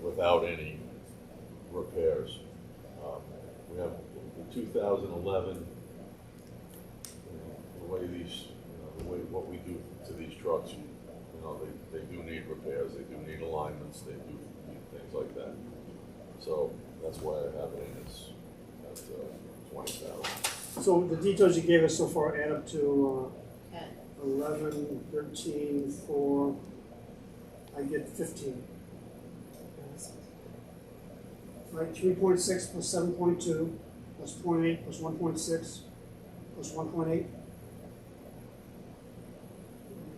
without any repairs. We have the 2011, the way these, the way what we do to these trucks, they do need repairs, they do need alignments, they do need things like that. So that's why I have it in at 20,000. So the details you gave us so far add up to 11, 13, 4, I get 15. Right, 3.6 plus 7.2 plus 0.8 plus 1.6 plus 1.8.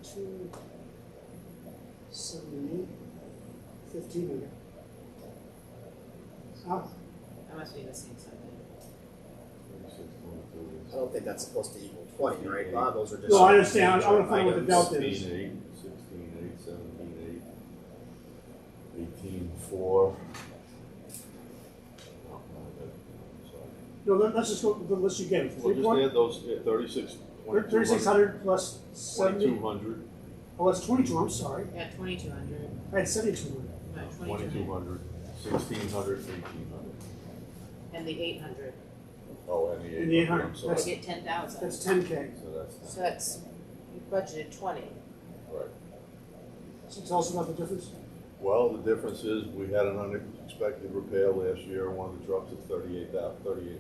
2, 7, 8, 15 again. Ah, I must be missing something. I don't think that's supposed to equal 20, right, Bob? Those are just. no, I understand. I want to find what the delta 16, is. 8, 16, 8, 17, 8, 18, 4. No, let's just go with the list you gave. We'll just add those, 36, 3,600 plus 70. 2,200. Oh, that's 22. I'm sorry. Yeah, 2,200. I had 7,200. No, 2,200, 1,600, 1,800. And the 800. Oh, and the And the 800, 800. I'm I sorry. get 10,000. That's 10K. So that's, you budgeted 20. Right. So tell us about the difference. Well, the difference is we had an unexpected repair last year on one of the trucks at $3,800.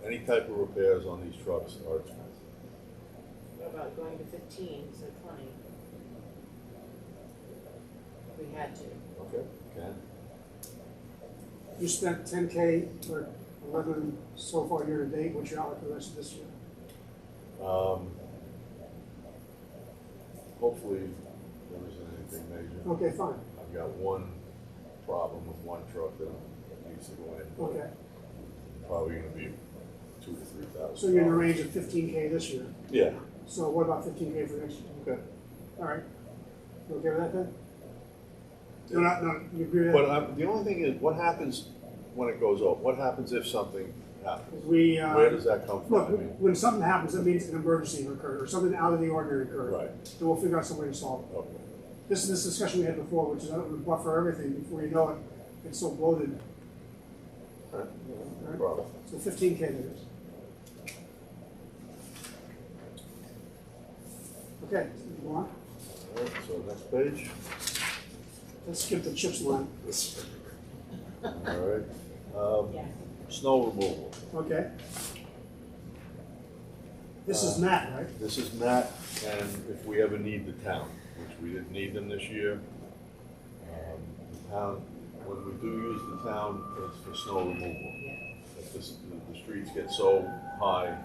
Any type of repairs on these trucks are expensive. What about going to 15, so 20? We had to. Okay, can. You spent 10K for 11 so far year to date. What's your outlook for the rest of this year? Hopefully there isn't anything major. Okay, fine. I've got one problem with one truck that needs to go in. Okay. Probably going to be $2,000 to $3,000. So you're in the range of 15K this year. Yeah. So what about 15K for next year? Okay. All right. You okay with that then? No, you agree with that? But the only thing is, what happens when it goes over? What happens if something happens? Where does that come from? Look, I mean, when something happens, that means an emergency occurred or something out of the ordinary occurred. Right. So we'll figure out some way to solve it. Okay. This is this discussion we had before, which is I don't want to buffer everything before you know it. It's so bloated. All right. All No right? problem. So 15K there is. Okay, go on. All right, so next page. Let's skip the chips line. All right. Yeah. Snow removal. Okay. This is Matt, right? This is Matt, and if we ever need the town, which we didn't need them this year, the town, when we do use the town, it's for snow removal. If the streets get so high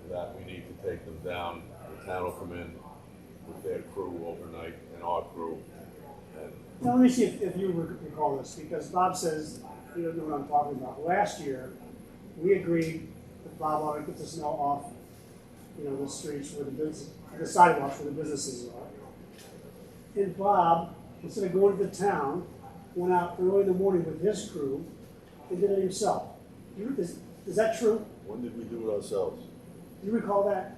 that we need to take them down, the town will come in with their crew overnight and our crew. And Now let me see if you recall this, because Bob says you don't know what I'm talking about. Last year, we agreed that Bob ought to get the snow off, the streets where the sidewalks where the businesses are. And Bob, instead of going to the town, went out early in the morning with his crew and did it himself. Is that true? when did we do it ourselves? Do you recall that?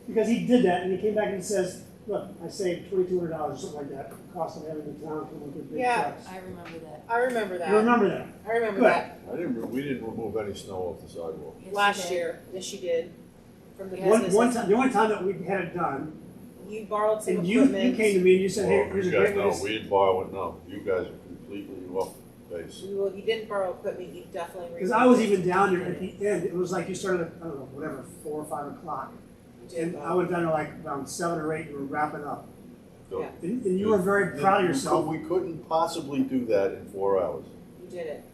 Because he did that, and he came back and he says, look, I saved $2,200 or something like that, the cost of having the town come up with big trucks. I remember that. I remember that. You remember that? I remember Good. that. We didn't remove any snow off the sidewalk. Yes, Last you did. year, yes, you did. From the One business. time, the only time that we had it done, You borrowed some and you equipment. came to me and you said, hey, Oh, here's a you guys, great way no, to... we didn't borrow it, no. You guys are completely off base. Well, you didn't borrow equipment. You definitely. Because I was even down there at the end. It was like you started at, I don't know, whatever, 4 or 5 o'clock. You did, And I went down there like around 7 or 8 and we were wrapping up. So Yeah. And you were very proud of yourself. We couldn't possibly do that in 4 hours. You did it.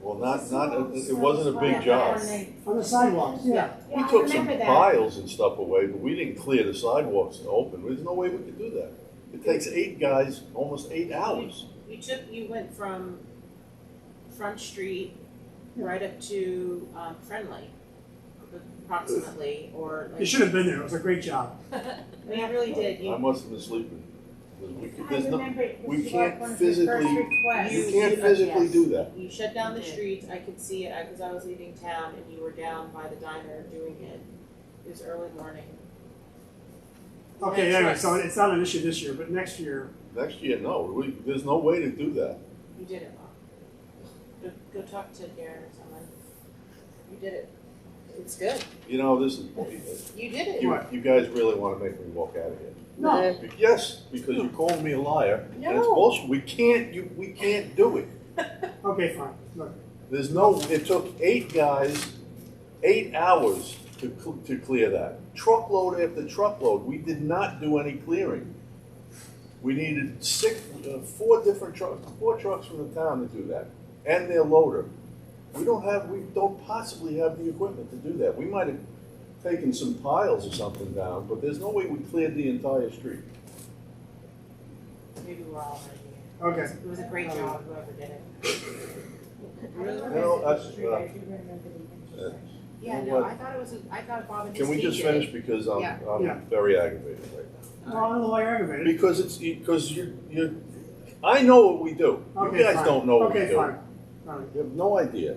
Well, it wasn't a big job. On the sidewalks, yeah. We took some piles and stuff away, but we didn't clear the sidewalks open. There's no way we could do that. It takes 8 guys almost 8 hours. You went from Front Street right up to Friendly, approximately, or. You should have been there. It was a great job. You really did. I must have been sleeping. We You can't physically do that. You shut down the streets. I could see it because I was leaving town, and you were down by the diner doing it. It was early morning. Okay, anyway, so it's not an issue this year, but next year, Next year, no, there's no way to do that. You did it, Bob. Go talk to Darren or someone. You did it. It's good. You know, this is, You did it. you guys really wanna make me walk out of here. No, Yes, because you called me a liar, and it's No. bullshit, we can't do it. okay, fine, look, There's no, it took 8 guys, 8 hours to clear that. Truckload after truckload, we did not do any clearing. We needed 4 trucks from the town to do that, and their loader. We don't possibly have the equipment to do that. We might have taken some piles or something down, but there's no way we cleared the entire street. Maybe we're all right here. okay. It was a great job, whoever did it. No, that's, Yeah, no, I thought Bob and his can we team just did it. finish, because Yeah. Yeah. I'm very aggravated right now. Well, I don't know why you're aggravated. Because you, I know what we do. You Okay, guys fine. don't know what we Okay, do. fine, all right. You have no idea.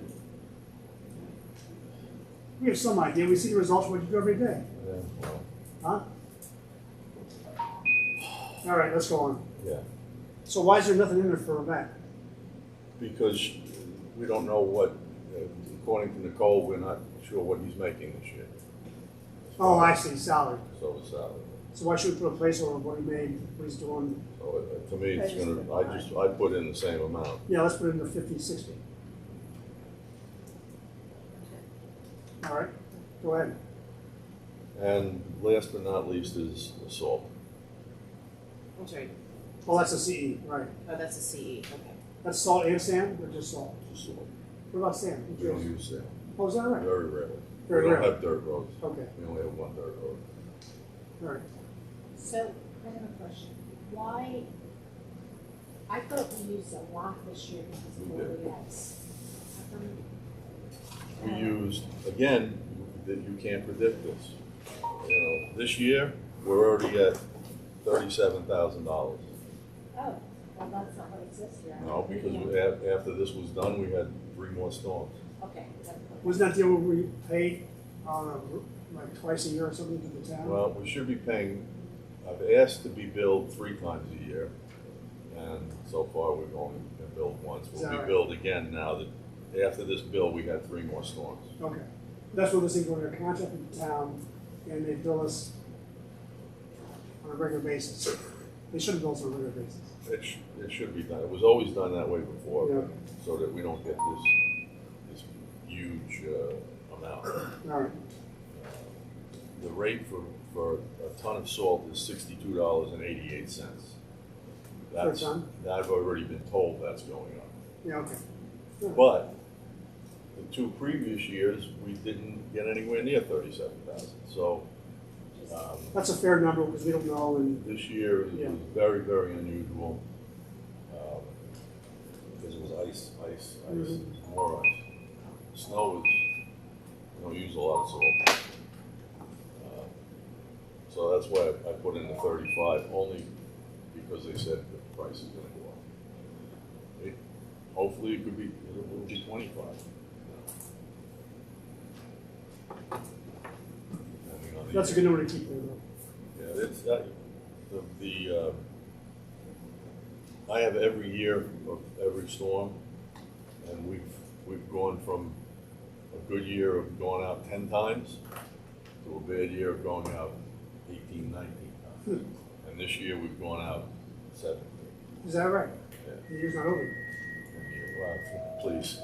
We have some idea, we see the results, what you do every day, Yeah, well, huh? All right, let's go on. yeah, So why is there nothing in there for a vet? because we don't know what, according to Nicole, we're not sure what he's making this year. Oh, I see, salary. So it's salary. So why should we put a placeholder of what he made, what he's doing? So to me, it's gonna, I put in the same amount. Yeah, let's put it in the 50, 60. All right, go ahead. And last but not least is salt. I'm sorry. Oh, that's a CE, right. Oh, that's a CE. Okay. That's salt and sand, or just salt? Just salt. What about sand? We don't use sand, Oh, is that right? very rarely. Very We don't rarely. have dirt roads. Okay, We only have 1 dirt road. all right. So, I have a question. Why, I thought we used a lot this year because of We did. the ice. How come- We used, again, that you can't predict this. You know, this year, we're already at $37,000. Oh, well, that's not what it says here. No, because after this was done, we had 3 more storms. Okay. Wasn't that the one where we paid, like twice a year or something to the town? Well, we should be paying, I've asked to be billed 3 times a year, and so far we've only been billed once. Is We'll that be right? billed again now that, after this bill, we had 3 more storms. Okay. That's what this thing, we're in a contract with the town, and they bill us on a regular basis. They shouldn't bill us on a regular basis. It should be done. It was always done that way before, Yeah. so that we don't get this huge amount. All right, The rate for a ton of salt is $62.88. Per ton? I've already been told that's going up. yeah, okay. But the 2 previous years, we didn't get anywhere near 37,000. So That's a fair number, because we don't know, and, this year it Yeah. was very, very unusual. Because it was ice, Mhm. more ice. Snow is, we don't use a lot of salt. So that's why I put in the 35, only because they said the price is gonna go up. Hopefully it will be 25. Depending on the that's a year. good number to keep there, though. Yeah, it's that, I have every year of every storm, and we've gone from a good year of going out 10 times to a bad year of going out 18, 19 times. And this year we've gone out 17. Is that right? Yeah. The year's not over. Well, please.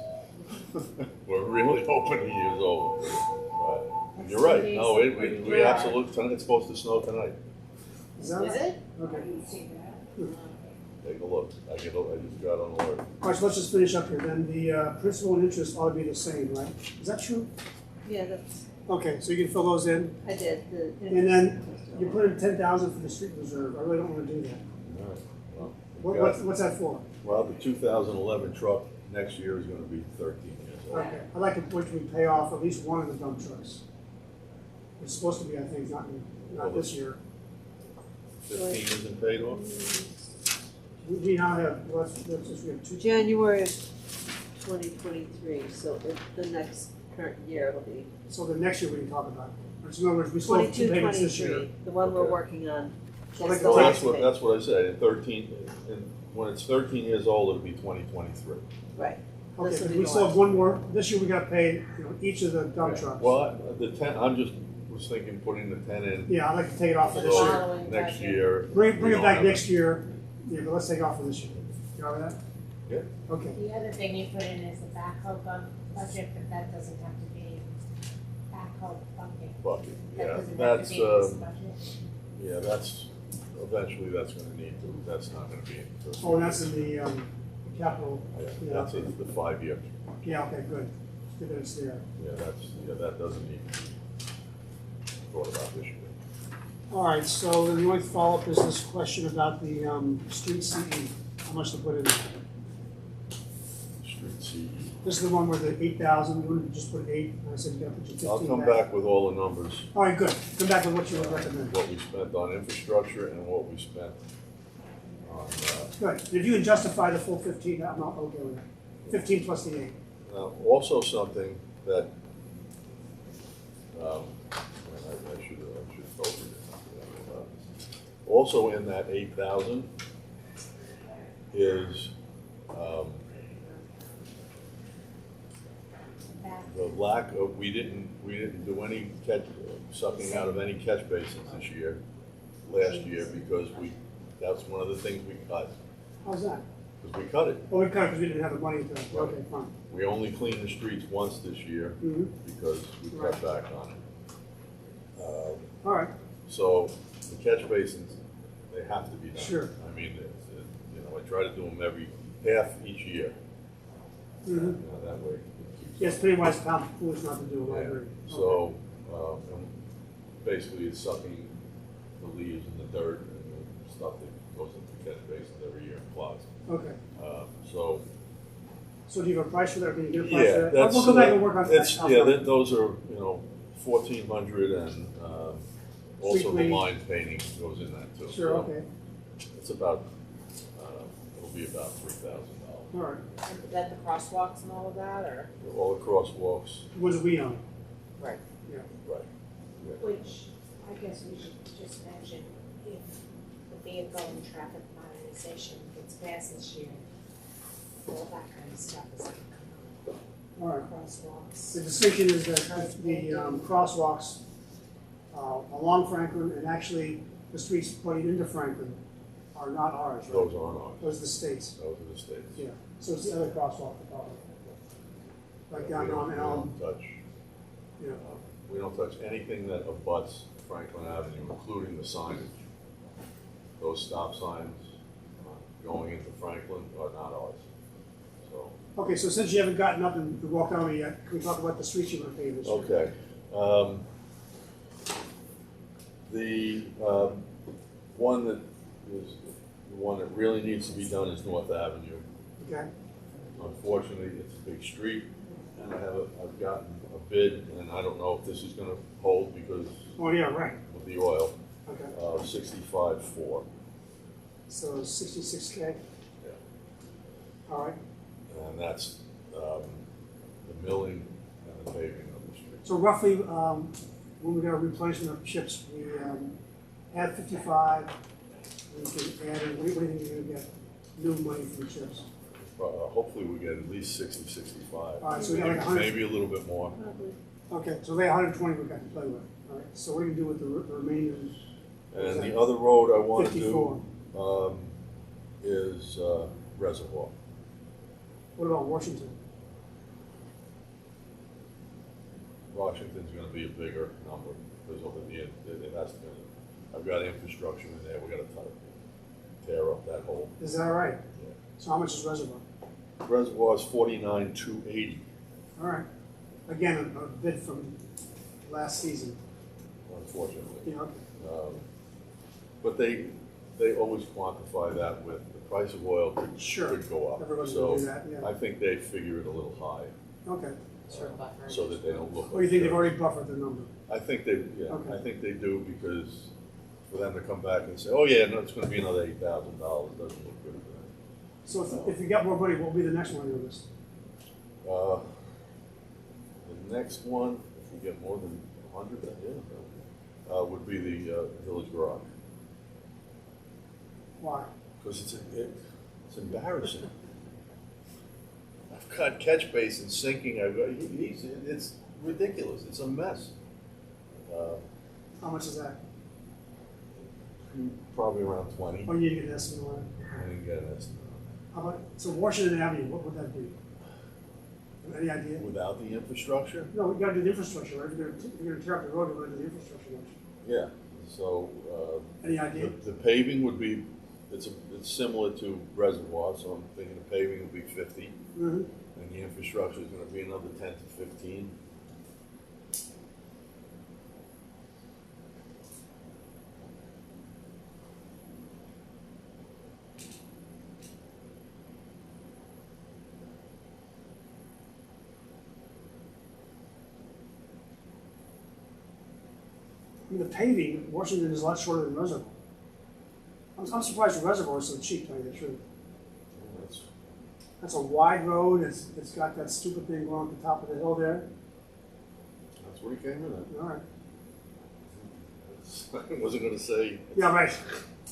We're really hoping the year's over. But you're right. No, we absolutely, it's supposed to snow tonight. Is that right? Is it? Okay. Take a look. I just got an alert. All right, so let's just finish up here, then. The principal and interest ought to be the same, right? Is that true? Yeah, that's, Okay, so you can fill those in, I did, and then you put in 10,000 for the street reserve. I really don't want to do that. All right. Well, we've got- What's that for? well, the 2011 truck next year is going to be 13 years old. Okay, I'd like to push we pay off at least one of the dump trucks. It's supposed to be, I think, not this year. 15 isn't paid off? We now have, let's just, we have 2. January of 2023, so the next current year will be So the next year we can talk about it. So in other words, we still have 2 22, payments this year. 23, the one we're Okay. working on. So like It's the the Well, tax, that's what I said, in 13, when it's 13 years old, it'll be 2023. Right. okay, This will but be we the still have last. one more, this year we gotta pay, each of the dump Yeah. trucks. Well, the 10, I'm just, was thinking putting the 10 in. Yeah, I'd like to take it off for So this year. Following next budget. year. Bring we it don't back have next year, yeah, but let's take it off for this year. You all right with that? Yeah. Okay, The other thing you put in is the backhoe budget, but that doesn't have to be backhoe bucket. Bucket, That yeah, doesn't have that's, to be in this budget. yeah, that's, eventually that's gonna need to, that's not gonna be in. oh, and that's in the, capital, Yeah, yeah, that's in the 5-year, yeah, okay, good. Good that it's there. that doesn't need to be thought about this year. All right, so then the only follow-up is this question about the, street CE, how much to put in there. Street CE. This is the one where the 8,000, you wanted to just put 8, and I said you gotta put your 15 I'll back. come back with all the numbers, All right, good, come back with what you would recommend. what we spent on infrastructure and what we spent on, Good, if you can justify the full 15, I'm not okay with that. 15 plus the 8. also something that, I should have told you. Also in that 8,000 is, Back. the lack of, we didn't do any sucking out of any catch basins this year, last year, because that's one of the things we cut, How's that? because we cut it. Oh, we cut it because we didn't have the money to, okay, fine. We only cleaned the streets once this year, Mm-hmm. because we cut back on it. All right, So the catch basins, they have to be done. Sure. I mean, I try to do them half each year. mm-hmm. That way. it keeps- Yes, Pennywise pound foolish not to do it, I Yeah. agree. So, and basically it's sucking the leaves and the dirt and the stuff that goes into the catch basins every year and plows. Okay, So, so do you have a price for that, can you get a price for yeah, that? that's. We'll go back and work on It's, that. yeah, those are, 1,400 and, also the Street line painting goes in that too. Sure, So okay, It's about, it'll be about $3,000. all right. And then the crosswalks and all of that, or? All the crosswalks, What do we own? Right. Yeah, right. Which, I guess we should just mention, if the vehicle and traffic modernization gets passed this year, all that kind of stuff is gonna come all right. up, crosswalks. The distinction is that the crosswalks along Franklin and actually the streets pointing into Franklin are not ours, right? Those aren't ours. Those are the states, Those are the states. yeah. So it's the other crosswalk department. Like down on We Elm, don't touch, you know. we don't touch anything that abuts Franklin Avenue, including the signage. Those stop signs going into Franklin are not ours. So, Okay, so since you haven't gotten up and walked on me yet, can we talk about the streets you're gonna pave this year? okay. The one that is, the one that really needs to be done is North Avenue. Okay, Unfortunately, it's a big street, and I've gotten a bid, and I don't know if this is gonna hold because oh, yeah, right, of the oil, okay. 65.4. So 66K, Yeah. all right. And that's, the milling and the paving of the street. So roughly, when we got a replenishment of chips, we add 55, we can add, in what do you think you're gonna get new money from chips? Hopefully we get at least 60, 65. All right, so we got like 100. Maybe a little bit more. Probably. Okay, so they 120 we got to play with, all right, so what do you do with the remaining? And the other road I wanna 54. do, is, Reservoir. What about Washington? Washington's gonna be a bigger number, because over the end, it has to, I've got infrastructure in there, we gotta tear up that hole. Is that right? Yeah. So how much is Reservoir? Reservoir's 49,280, All right, again, a bid from last season, unfortunately. you know, But they always quantify that with the price of oil Sure. could go up. Everyone's So gonna do that, yeah. I think they figure it a little high, Okay, Sort of buffer. so that they don't look. or you think they've already buffered the number? I think they, yeah, Okay. I think they do, because for them to come back and say, oh yeah, no, it's gonna be another $8,000, doesn't look good for them. So if you got more money, what will be the next one on your list? The next one, if we get more than 100, yeah, would be the Village Garage. Why? Because it's embarrassing. I've got catch basins sinking, it's ridiculous, it's a mess. How much is that? Probably around 20. Oh, you need to get an estimate on it. I didn't get an estimate. How about, so Washington Avenue, what would that be? Any idea? Without the infrastructure? No, we gotta do the infrastructure, right? If you're gonna tear up the road, we're gonna do the infrastructure, don't you? Yeah, so, Any idea? the paving would be, it's similar to Reservoir, so I'm thinking the paving would be 50, Mm-hmm. and the infrastructure is gonna be another 10 to 15. I mean, the paving, Washington is a lot shorter than Reservoir. I'm surprised the Reservoir is so cheap, to tell you the truth. That's- That's a wide road, it's got that stupid thing going at the top of the hill there. That's what he came in at. All right. I wasn't gonna say, Yeah, right.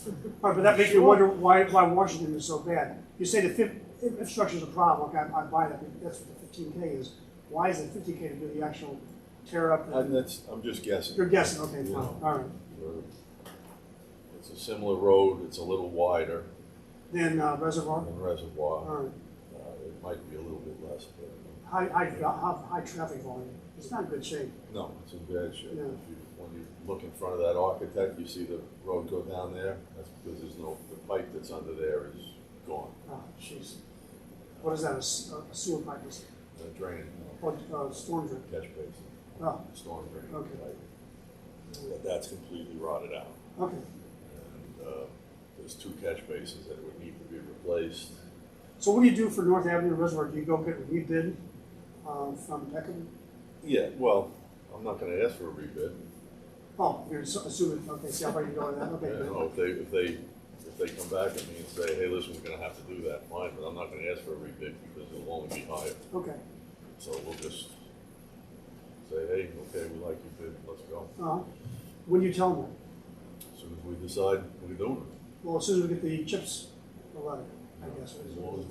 All right, but that makes me wonder why Washington is so bad. You say the infrastructure is a problem, okay, I buy that, but that's what the 15K is. Why is it 15K to do the actual tear up? I'm just guessing. You're guessing, okay, You fine, know. all right. It's a similar road, it's a little wider Then Reservoir, than Reservoir. all right. It might be a little bit less, but High traffic volume. It's not in good shape. no, it's in bad shape. Yeah. When you look in front of that architect, you see the road go down there, that's because the pipe that's under there is gone, Oh, jeez. What is that, a sewer pipe the drain, or storm drain? catch basin, Oh, storm drain Okay. pipe. But that's completely rotted out. okay. And there's 2 catch basins that would need to be replaced. So what do you do for North Avenue Reservoir? Do you go get a rebid from Peckham? Yeah, well, I'm not gonna ask for a rebid. Oh, you're assuming, okay, see how far you go with that, okay. You good. know, if they come back at me and say, hey, listen, we're gonna have to do that, fine, but I'm not gonna ask for a rebid because it'll only be higher. Okay, So we'll just say, hey, okay, we like your bid, let's go. when do you tell them that? As soon as we decide we're doing it. Well, as soon as we get the chips, the letter, I guess. As long as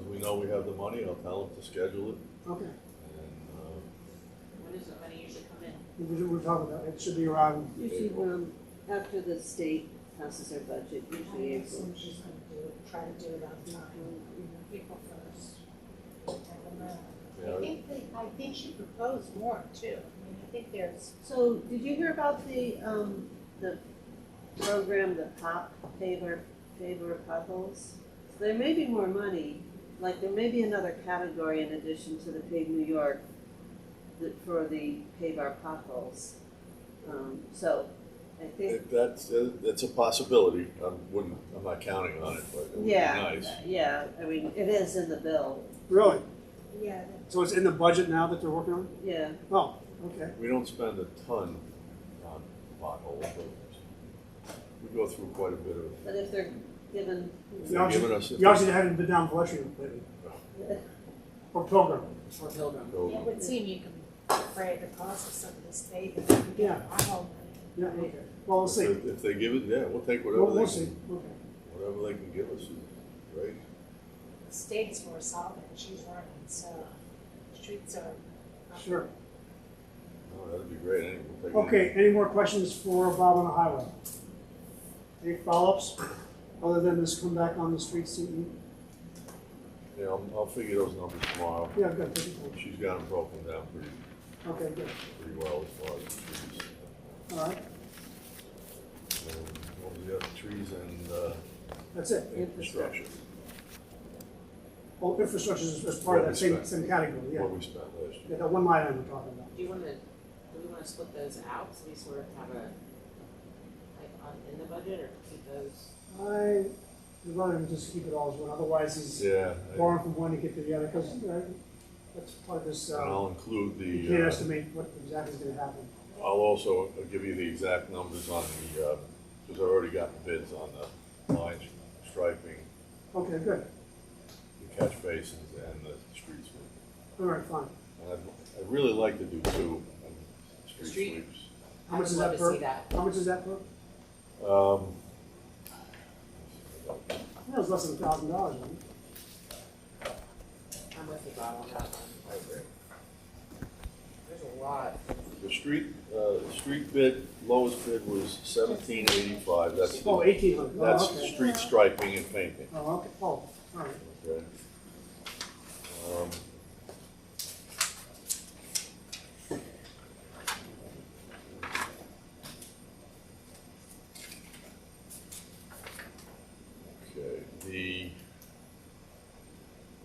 we know we have the money, I'll tell them to schedule it. Okay, And, When does the money usually come in? we're talking about, it should be around, Usually, after the state passes their budget, usually I April. assume she's gonna do it, try to do it on time, April 1st. Yeah. I think she proposed more too. I mean, I think there's, So, did you hear about the program, the POP, paver potholes? So there may be more money, like there may be another category in addition to the Pave New York for the pave our potholes. So, I think, that's a possibility. I'm not counting on it, but it would be nice. yeah, I mean, it is in the bill, really? yeah, So it's in the budget now that they're working on? yeah. Oh, okay. We don't spend a ton on potholes, but we go through quite a bit of. But if they're given, If they're giving us. You obviously haven't been down Pedestrian lately, or Pilgrim, or Pilgrim. it would seem you can defray the cost of some of this paving. Yeah. I hope. Yeah, okay. Well, we'll see. If they give it, yeah, we'll take We'll whatever see, they, okay. whatever they can give us, right? The state is more solvent, she's running, so streets are. Sure. No, that'd be great, anyway, we'll take it. Okay, any more questions for Bob on the highway? Any follow-ups, other than this come back on the street CE? Yeah, I'll figure those numbers tomorrow. Yeah, good, take your time. She's got them broken down pretty Okay, good, well as far as the trees. all right, What was the other, trees and, that's it. infrastructure, Well, infrastructure is part of that same category, yeah. what we spent last year. Yeah, that one line item we're talking about. Do we wanna split those out, so we sort of have in the budget, or keep those? I would rather than just keep it all as one, otherwise he's Yeah, borrowing from one to get to the other, because that's part of this, and I'll include you can't the, estimate what exactly is gonna happen. I'll also give you the exact numbers on the, because I've already gotten bids on the line striping, Okay, good, the catch basins and the street sweep. all right, fine. And I'd really like to do 2 street Street? sweeps. How much is I that would per? love to see that. How much is that per? That was less than $1,000, wasn't it? I'm with you, Bob, on that one. I agree. There's a lot. The street bid, lowest bid was $17.85, that's Oh, the, 1,800. Oh, that's okay. street striping and painting, Oh, okay, oh, all right. okay? Okay, the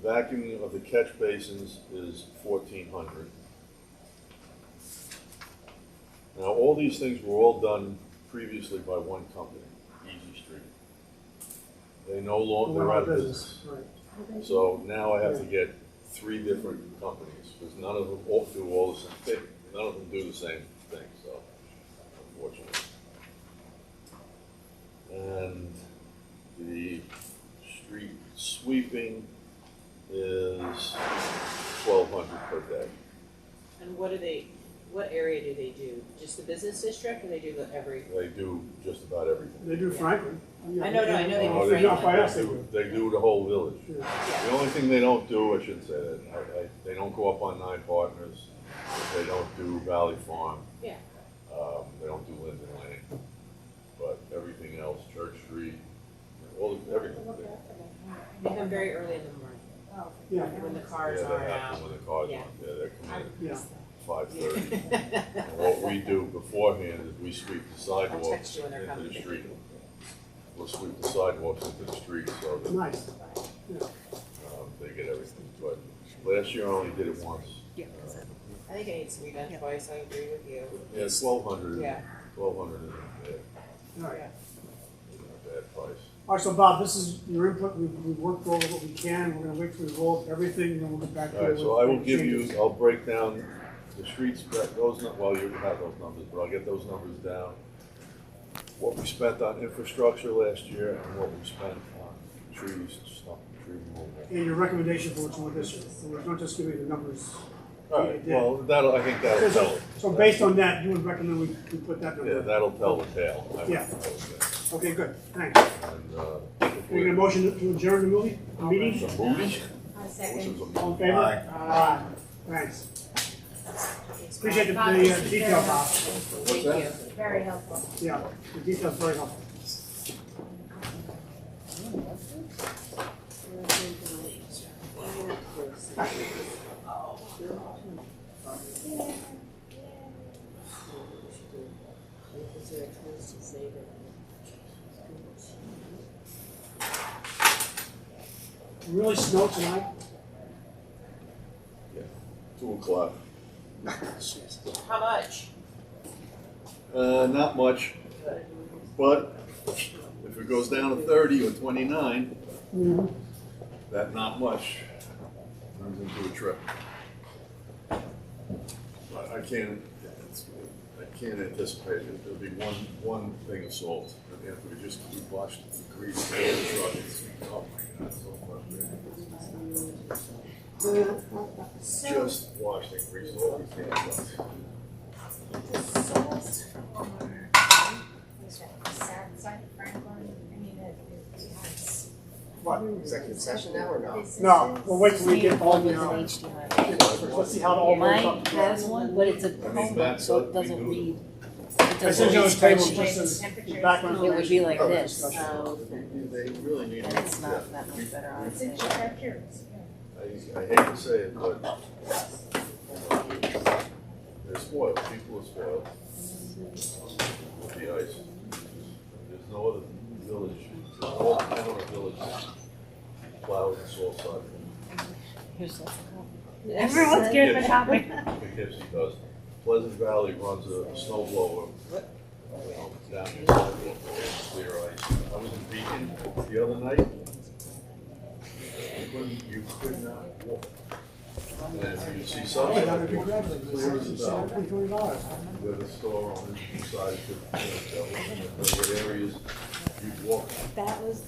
vacuuming of the catch basins is 1,400. Now, all these things were all done previously by one company, Easy Street. They no longer, they're out of business. Right. So now I have to get 3 different companies, because none of them all do all the same, none of them do the same thing, so, unfortunately. And the street sweeping is 1,200 per day. And what area do they do? Just the business district, or they do every? They do just about everything. They do Franklin. I know they do No, They're not by us, they do- do. They do the whole village. Yeah. The only thing they don't do, I shouldn't say that, they don't go up on 9 Partners, they don't do Valley Farm. Yeah. They don't do Linden Lane, but everything else, Church Street, everything. They come very early in the morning, Yeah, when the cars Yeah, aren't they have out. to when the cars Yeah. aren't, yeah, they come in yeah. at 5:30. And what we do beforehand is we sweep the I'll sidewalks text you when they're into coming. the street. We'll sweep the sidewalks into the street so that, Nice. they get everything, but last year I only did it once. I think it needs to be done twice, I agree with you. Yeah, 1,200, Yeah. 1,200 isn't All right. a bad price. All right, so Bob, this is your input. We've worked over what we can. We're gonna wait till we roll up everything, and then we'll get back to All you. right, so I will give you, I'll break down the streets, those, well, you have those numbers, but I'll get those numbers down. What we spent on infrastructure last year and what we spent on trees, stump, tree removal. And your recommendation for what's on this year. So we're not just giving you the numbers. All right, well, I think that'll tell it. So based on that, you would recommend we put that Yeah, number? that'll tell the tale. I would Yeah. propose Okay, good. Thanks. that. And, if Can we get a we- motion to adjourn the meeting? The movie? A second. All in favor? Aye. Thanks. Appreciate the detail, Bob. What's that? Very helpful. Yeah, the detail's very helpful. Really snow tonight? Yeah, 2 o'clock. How much? Not much, but if it goes down to 30 or 29, that not much turns into a trip. But I can't anticipate it. There'll be one thing of salt. And after we just keep watching the grease in the truck, it's, oh my God, so frustrating. Just wash the grease all we can. South Franklin, I mean, it's. What? Executive session now or no? No, we'll wait till we get all the, It's an HDMI. let's see how it all works Mine out. has one, but it's a I mean, Chromebook, that's so what it we doesn't do. read. It I doesn't sent you read on the table spreadsheets. just as Temperatures. background. It would be like information. this, so They really need. and it's not that much better, honestly. Since you have yours. I hate to say it, but they're spoiled. People are spoiled with the ice. There's no other village, all town or village plowed and salt side. Here's lots of copy. Everyone's getting a copy. Poughkeepsie does. Pleasant Valley runs a snow blower down the sidewalk, clear ice. I was in Beacon the other night. You could not walk. And you see some Yeah, clear that'd be great. as a bell. $20. With a store on the side of the areas you'd walk. That was the